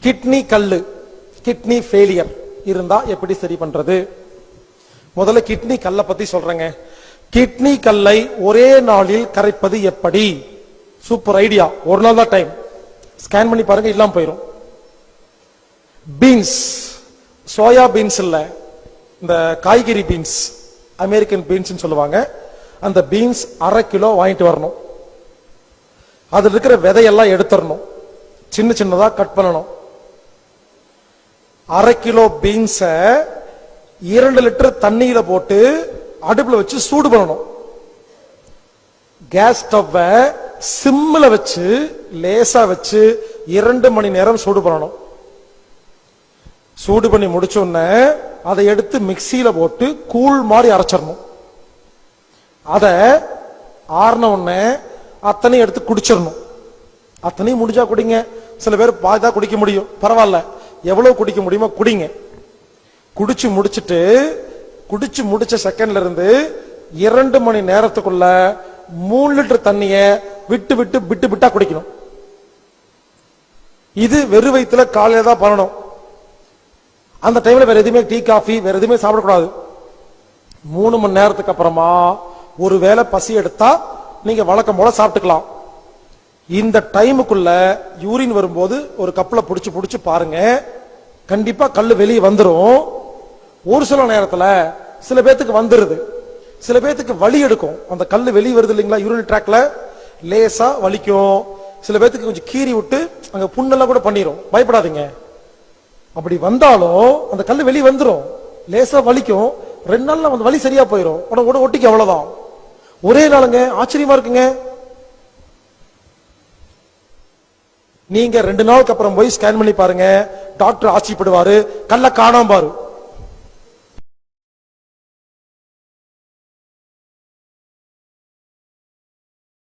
Kidney கல்லு, kidney failure இருந்தா எப்படி சரி பண்றது? முதல்ல கிட்னி கல்லை பத்தி சொல்றேங்க. கிட்னி கல்லை ஒரே நாளில் கரைப்பது எப்படி? Super idea. ஒரு நாள் தான் டைம். ஸ்கேன் பண்ணி பாருங்க, இல்லாம போயிடும். பீன்ஸ், சோயா பீன்ஸ் இல்ல, இந்த காய்கறி பீன்ஸ், அமெரிக்கன் பீன்ஸ் சொல்லுவாங்க. அந்த பீன்ஸ் 1/2 கிலோ வாங்கிட்டு வரணும். அதுல இருக்கிற விதையெல்லாம் எடுத்துடணும், சின்ன சின்னதா கட் பண்ணணும். 1/2 கிலோ பீன்ஸ 2 லிட்டர் தண்ணியில போட்டு அடுப்புல வச்சு சூடு பண்ணணும். கேஸ் ஸ்டவ் சிம்ல வச்சு லேசா வச்சு 2 மணி நேரம் சூடு பண்ணணும். சூடு பண்ணி முடிச்ச உடனே அதை எடுத்து மிக்சியில போட்டு கூழ் மாதிரி அரைச்சிடணும். அத ஆறின உடனே அத்தனையும் எடுத்து குடிச்சிடணும். அத்தனையும் முடிஞ்சா குடிங்க. சில பேர் பாதி குடிக்க முடியும், பரவாயில்ல, எவ்வளவு குடிக்க முடியுமோ குடிங்க. குடிச்சு முடிச்ச செகண்ட்ல இருந்து 2 மணி நேரத்துக்குள்ள 3 லிட்டர் தண்ணிய விட்டு குடிக்கணும். இது வெறு வயிற்றுல காலையில தான் பண்ணணும். அந்த டைம்ல வேற எதுவுமே டீ காஃபி வேற எதுவுமே சாப்பிடக்கூடாது. 3 மணி நேரத்துக்கு அப்புறமா ஒருவேளை பசி எடுத்தா நீங்க வழக்கம் போல சாப்பிட்டுக்கலாம். இந்த டைமுக்குள்ள யூரின் வரும்போது ஒரு கப்பல புடிச்சு பாருங்க, கண்டிப்பா கல்லு வெளியே வந்துடும். ஒரு சில நேரத்துல சில பேத்துக்கு வந்துருது, சில பேத்துக்கு வலி எடுக்கும். அந்த கல்லு வெளியே வருது இல்லைங்களா, யூரின் ட்ராக்ல லேசா வலிக்கும். சில பேத்துக்கு கொஞ்சம் கீறி விட்டு அங்க புண்ணெல்லாம் கூட பண்ணிரும். பயப்படாதீங்க. அப்படி வந்தாலும் அந்த கல்லு வெளியே வந்துடும், லேசா வலிக்கும். 2 நாள்ல அந்த வலி சரியா போயிடும். ஒட்டிக்கு அவ்வளவுதான். ஒரே நாளுங்க. ஆச்சரியமா இருக்குங்க. நீங்க 2 நாளுக்கு அப்புறம் போய் ஸ்கேன் பண்ணி பாருங்க, டாக்டர் ஆச்சரியப்படுவாரு. கல்ல காணாம பாரு.